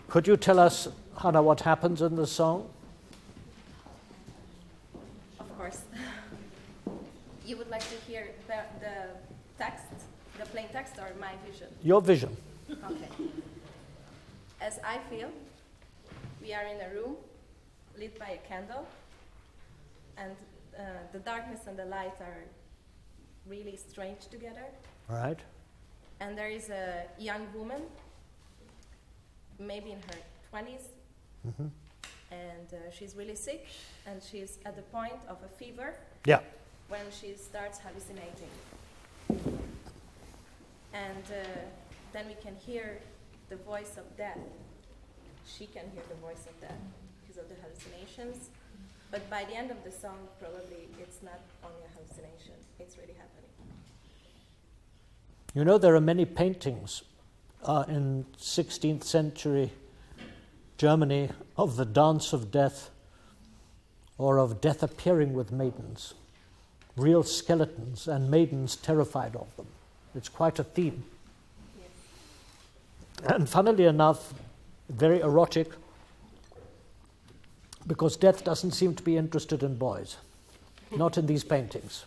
Could you tell us, Hanna, what happens in the song? Of course. You would like to hear the text, the plain text, or my vision? Your vision. Okay. As I feel, we are in a room lit by a candle, and the darkness and the light are really strange together. Right. And there is a young woman, maybe in her 20s, and she's really sick, and she's at the point of a fever. Yeah. When she starts hallucinating. And then we can hear the voice of death. She can hear the voice of death because of the hallucinations. But by the end of the song, probably it's not only a hallucination, it's really happening. You know, there are many paintings in 16th century Germany of the dance of death, or of death appearing with maidens, real skeletons and maidens terrified of them. It's quite a theme. Yes. And funnily enough, very erotic, because death doesn't seem to be interested in boys, not in these paintings.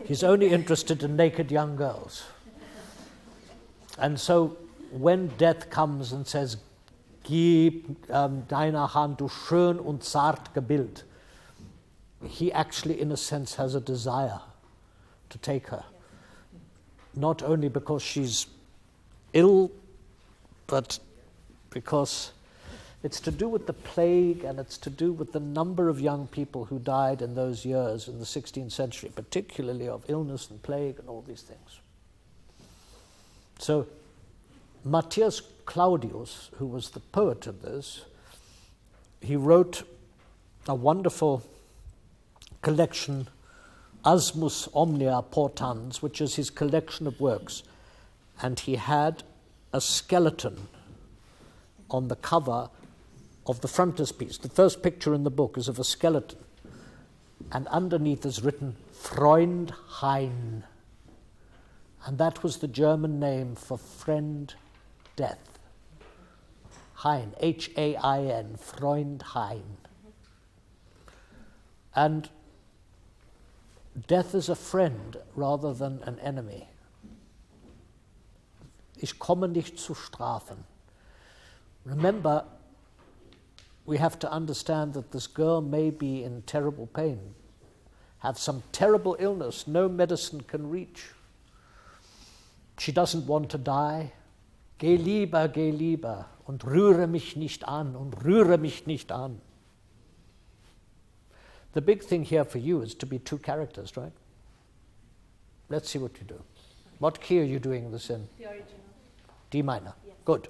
He's only interested in naked young girls. And so when death comes and says, "Gib deine Hand, du schön und zart Gebild," he actually, in a sense, has a desire to take her. Not only because she's ill, but because it's to do with the plague, and it's to do with the number of young people who died in those years in the 16th century, particularly of illness and plague and all these things. So Matthias Claudius, who was the poet of this, he wrote a wonderful collection, Asmus Omnia Portans, which is his collection of works. And he had a skeleton on the cover of the frontispiece. The first picture in the book is of a skeleton. And underneath is written, Freund Hein. And that was the German name for friend death. Hein, H-A-I-N, Freund Hein. And death is a friend rather than an enemy. Ich komme nicht zu strafen. Remember, we have to understand that this girl may be in terrible pain, have some terrible illness no medicine can reach. She doesn't want to die. Geh lieber, und rühre mich nicht an, und rühre mich nicht an. The big thing here for you is to be two characters, right? Let's see what you do. What key are you doing this in? The original. D minor. Yes. Good.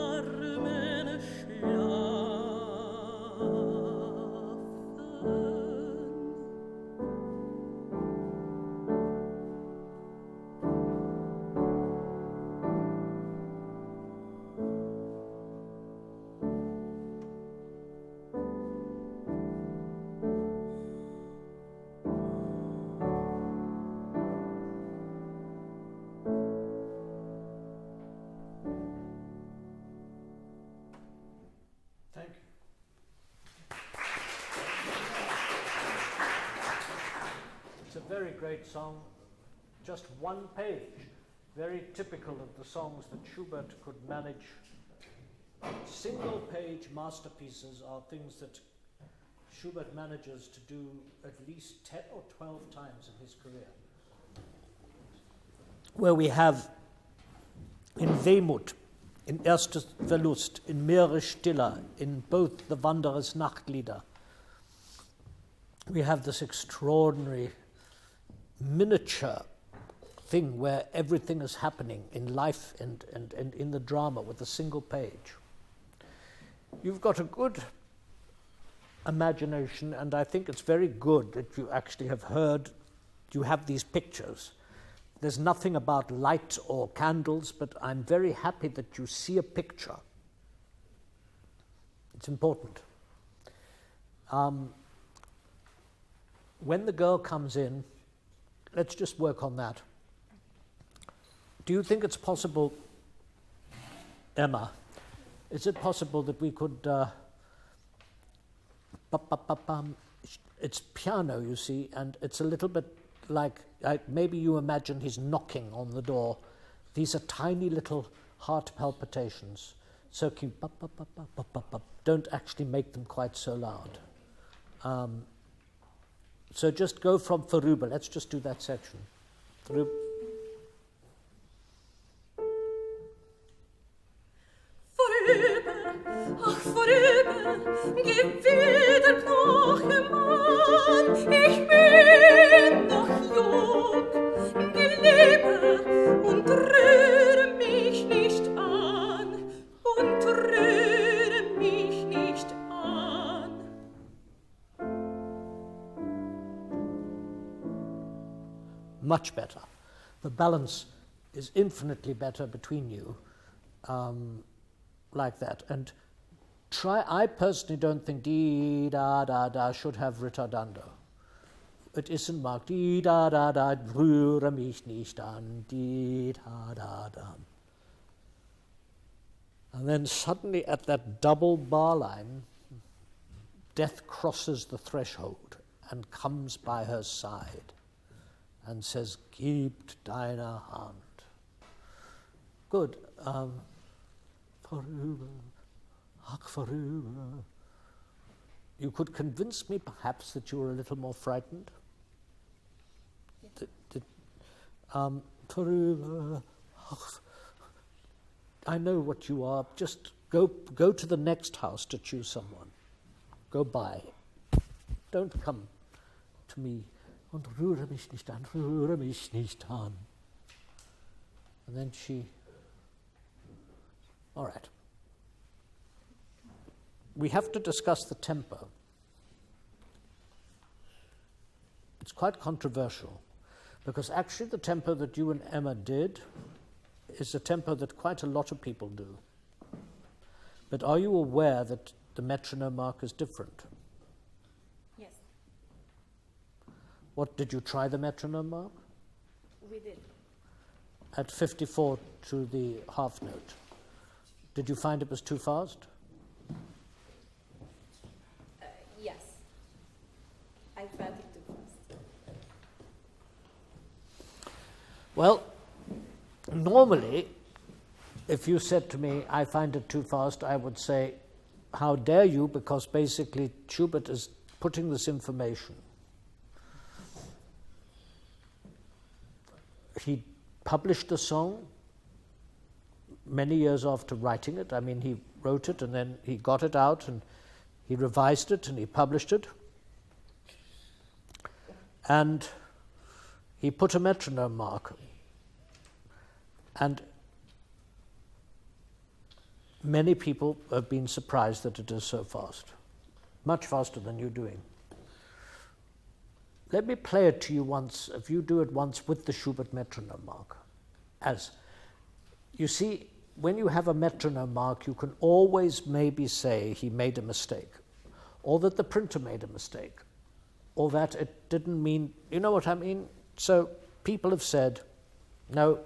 Arme great song, just one page, very typical of the songs that Schubert could manage. Single page masterpieces are things that Schubert manages to do at least 10 or 12 times in his career. Where we have in Wehmut, in Erstes Verlust, in Meere Stiller, in both the Wanderers Nachtlieder, we have this extraordinary miniature thing where everything is happening in life and in the drama with a single page. You've got a good imagination, and I think it's very good that you actually have heard, you have these pictures. There's nothing about light or candles, but I'm very happy that you see a picture. It's important. When the girl comes in, let's just work on that. Do you think it's possible, Emma, is it possible that we could, it's piano, you see, and it's a little bit like, maybe you imagine he's knocking on the door. These are tiny little heart palpitations. So keep, don't actually make them quite so loud. So just go from vorüber. Let's just do that section. Vorüber. Ach, vorüber, geh wieder, Knochenmann, ich bin noch jung, geh lieber und rühre mich nicht an, und rühre mich nicht an. Much better. The balance is infinitely better between you. Like that, and I personally don't think dee da da da should have ritardando. It isn't marked dee da da da, rühre mich nicht an, dee da da da. And then suddenly at that double bar line, death crosses the threshold and comes by her side and says, "Gib deine Hand." Good. Vorüber, ach, vorüber. You could convince me perhaps that you were a little more frightened. Vorüber, ach. I know what you are. Just go to the next house to choose someone. Go by. Don't come to me. Und rühre mich nicht an, rühre mich nicht an. And then she... All right. We have to discuss the tempo. It's quite controversial, because actually the tempo that you and Emma did is a tempo that quite a lot of people do. But are you aware that the metronome mark is different? Yes, What, did you try the metronome mark? we did. At 54 to the half note. Did you find it was too fast? Yes, I felt it too fast. Well, normally, if you said to me, I find it too fast, I would say, how dare you, because basically Schubert is putting this information. He published the song many years after writing it. I mean, he wrote it and then he got it out and he revised it and he published it. And he put a metronome mark. And many people have been surprised that it is so fast, much faster than you're doing. Let me play it to you once, if you do it once with the Schubert metronome mark. As you see, when you have a metronome mark, you can always maybe say he made a mistake, or that the printer made a mistake, or that it didn't mean, you know what I mean? So people have said, no,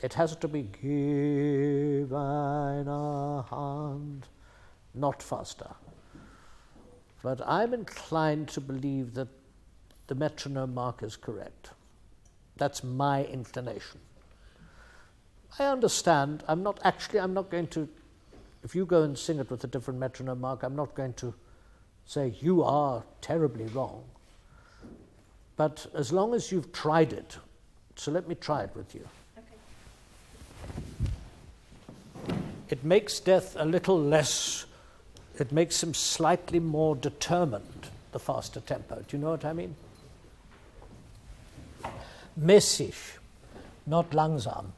it has to be gib eine Hand, not faster. But I'm inclined to believe that the metronome mark is correct. That's my inclination. I understand. I'm not going to, if you go and sing it with a different metronome mark, I'm not going to say you are terribly wrong. But as long as you've tried it, so let me try it with you. Okay. It makes Death a little less, it makes him slightly more determined, the faster tempo. Do you know what I mean? Mäßig, not langsam.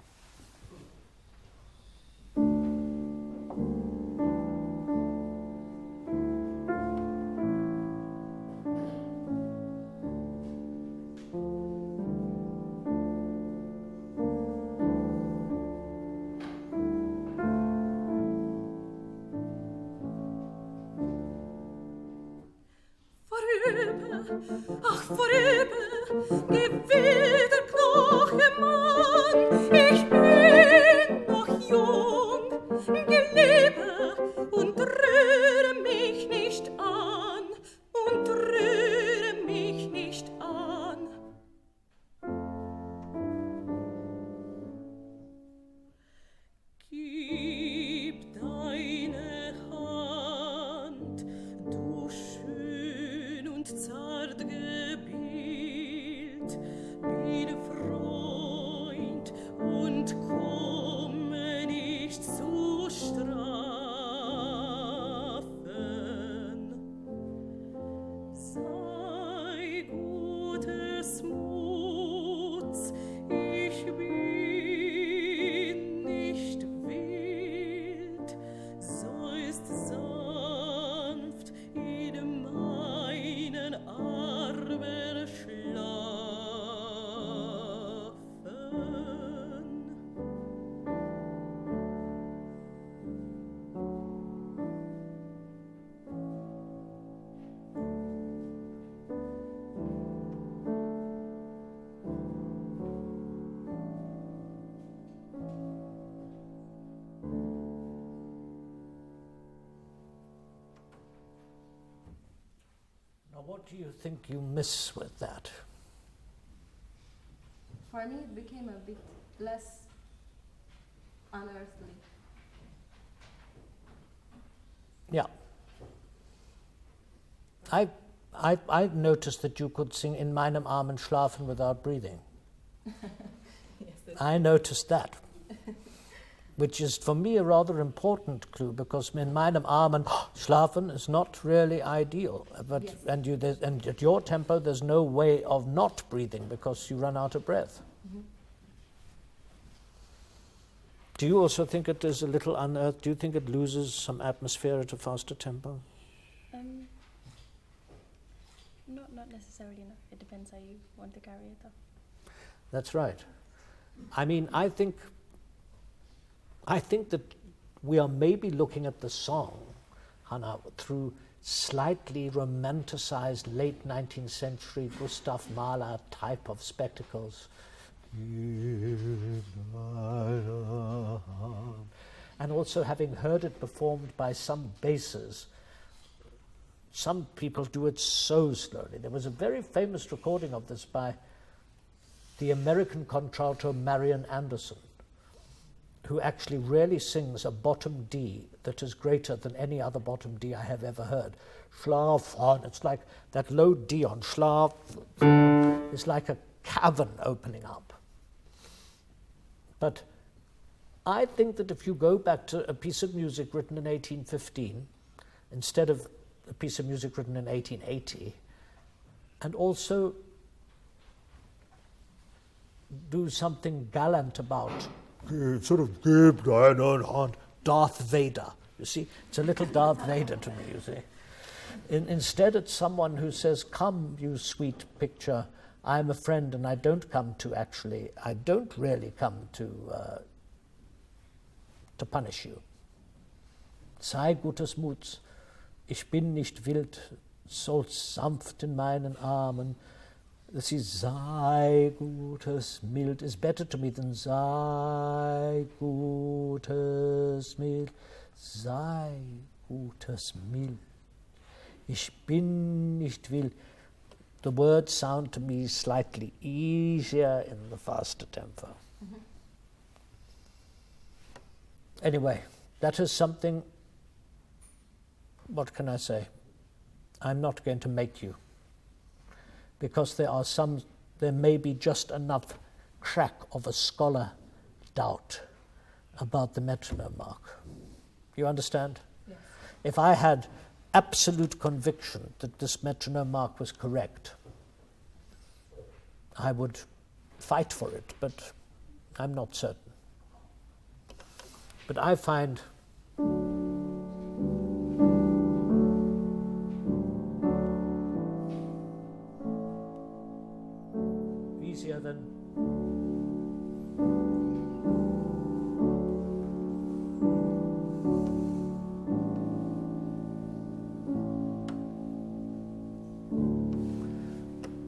Ach, vorüber, geh wieder, Knochemann, ich bin noch jung, geh lieber und rühre mich nicht an, und rühre mich nicht an. Gib deine Hand, du schön und zart gebildet, bin Freund und komme nicht zu strafen. Sei gutes Muts, ich bin nicht wild, sollst sanft in meinen Armen schlafen. Now, what do you think you miss with that? For me, it became a bit less unearthly. Yeah. I noticed that you could sing In meinem Armen schlafen without breathing. Yes, I noticed that, which is for me a rather important clue, because in meinem Armen schlafen is not really ideal. But Yes. and at your tempo, there's no way of not breathing because you run out of breath. Mm-hmm. Do you also think it is a little unearthed? Do you think it loses some atmosphere at a faster tempo? Not necessarily, no. It depends how you want to carry it, though. That's right. I mean, I think that we are maybe looking at the song, Hanna, through slightly romanticized late 19th century Gustav Mahler type of spectacles. And also having heard it performed by some basses. Some people do it so slowly. There was a very famous recording of this by the American contralto Marian Anderson, who actually really sings a bottom D that is greater than any other bottom D I have ever heard. Schlafen, it's like that low D on Schlaf is like a cavern opening up. But I think that if you go back to a piece of music written in 1815, instead of a piece of music written in 1880, and also do something gallant about sort of give deine Hand, Darth Vader. You see, it's a little Darth Vader to me, you see. Instead, it's someone who says, come, you sweet picture, I'm a friend and I don't really come to punish you. Sei gutes Muts, ich bin nicht wild, sollst sanft in meinen Armen. See, sei gutes mild is better to me than sei gutes mild, sei gutes mild. Ich bin nicht wild. the words sound to me slightly easier in the faster tempo. Mm-hmm. Anyway, that is something, what can I say? I'm not going to make you, because there may be just enough crack of a scholar doubt about the metronome mark. You understand? Yes. If I had absolute conviction that this metronome mark was correct, I would fight for it, but I'm not certain. But I find easier than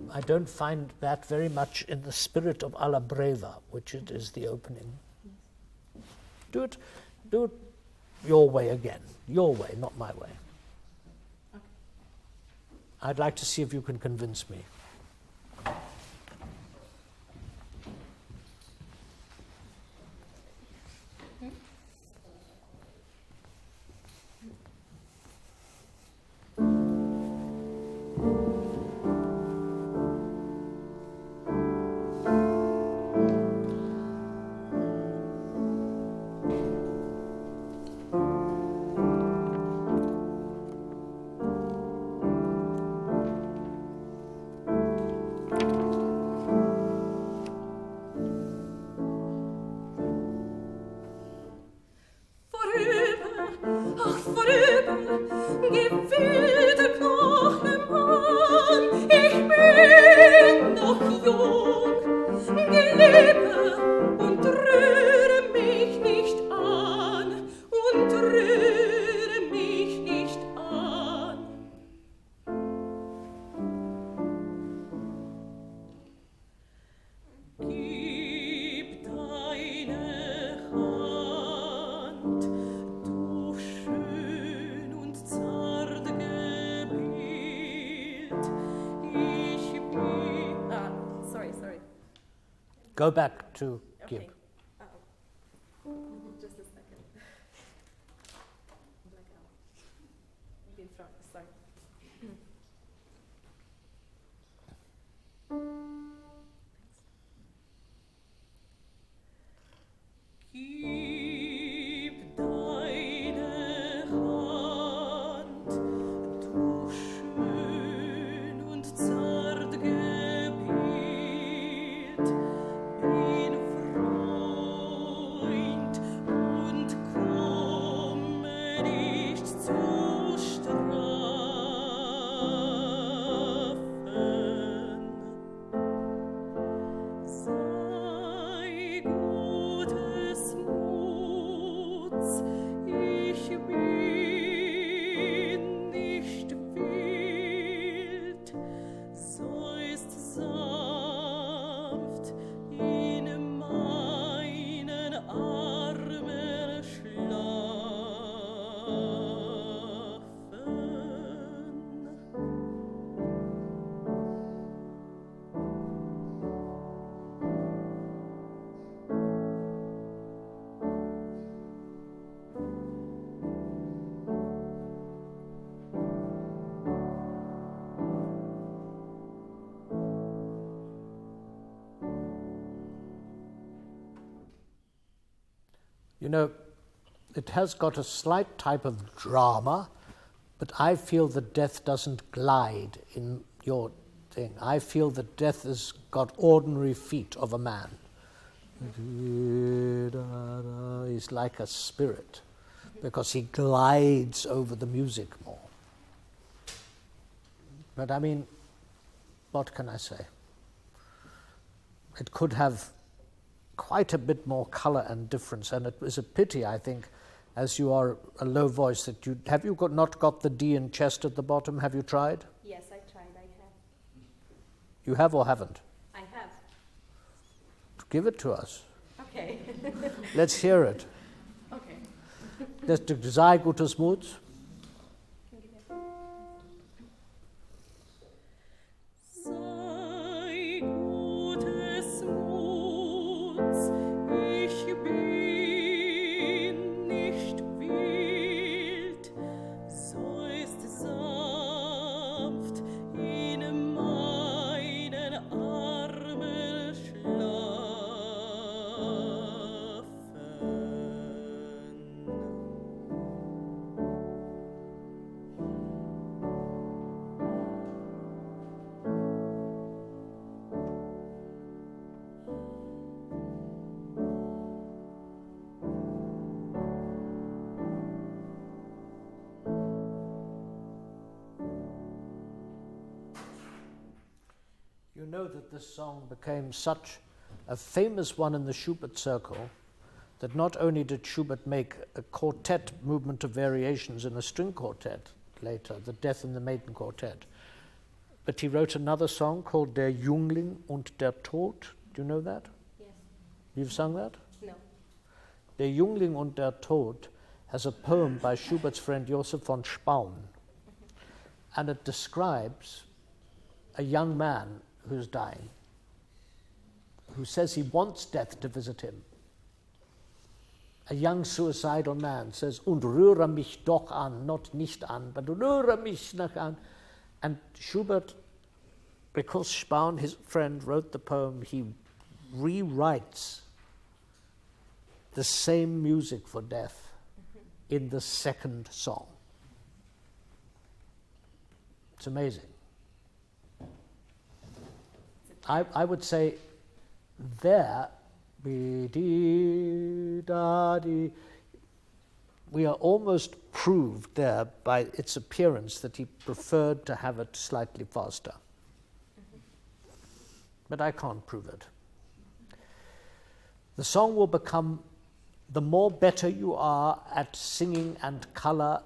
I don't find that very much in the spirit of Alla Breva, which it is the opening. Do it your way again. Your way, not my way. Okay. I'd like to see if you can convince me. Go back to Gib. Okay. Just a second. Blackout. Maybe in front. Sorry. Gib deine Hand, du schön und zart gebildet, bin Freund und komme nicht zu strafen. Sei gutes Muts, ich bin nicht wild, seist sanft in meinen Armen schlafen. You know, it has got a slight type of drama, but I feel that death doesn't glide in your thing. I feel that death has got ordinary feet of a man. He's like a spirit, because he glides over the music more. But I mean, what can I say? It could have quite a bit more color and difference, and it is a pity, I think, as you are a low voice, that you have not got the D in chest at the bottom. Have you tried? Yes, I tried. I have. You have or haven't? I have. Give it to us. Okay. Let's hear it. Okay. Das sei gutes Muts. Sei know that this song became such a famous one in the Schubert circle that not only did Schubert make a quartet movement of variations in a string quartet later, the Death and the Maiden Quartet, but he wrote another song called Der Jüngling und der Tod. Do you know that? Yes. You've sung that? No. Der Jüngling und der Tod has a poem by Schubert's friend Joseph von Spaun, and it describes a young man who's dying, who says he wants death to visit him. A young suicidal man says, und rühre mich doch an, not nicht an, but rühre mich noch an. And Schubert, because Spaun, his friend, wrote the poem, he rewrites the same music for death in the second song. It's amazing. I would say there, we are almost proved there by its appearance that he preferred to have it slightly faster. But I can't prove it. The song will become, the more better you are at singing and color,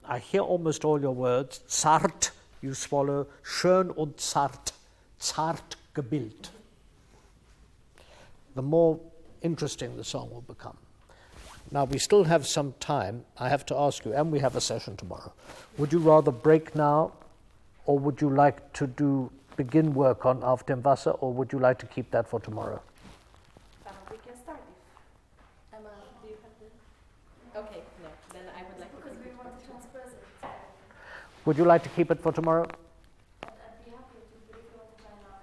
I hear almost all your words, zart, you swallow, schön und zart, zart gebildet. The more interesting the song will become. Now we still have some time. I have to ask you, and we have a session tomorrow. Would you rather break now, or would you like to begin work on Auf dem Wasser, or would you like to keep that for tomorrow? We can start if Emma, do you have the... Okay, no, then I would like Because we want to transpose it. Would you like to keep it for tomorrow? I'd be happy to, but if you want to try now.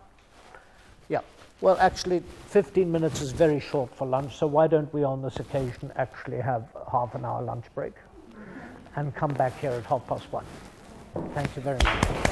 Yeah. Well, actually, 15 minutes is very short for lunch, so why don't we on this occasion actually have half an hour lunch break and come back here at 1:30. Thank you very much.